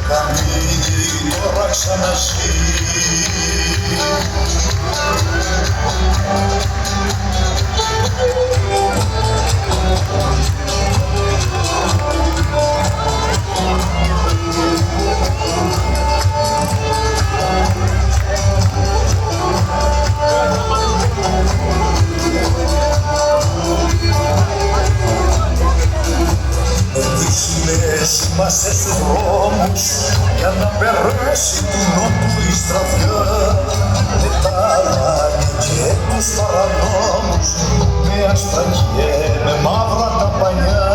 καμίνι τώρα ξαναζεί. Είμαστε στους δρόμους για να περάσει του νότου η στραβιά, με τα λάνη και τους παρανόμους, με άσπρα και με μαύρα τα πανιά.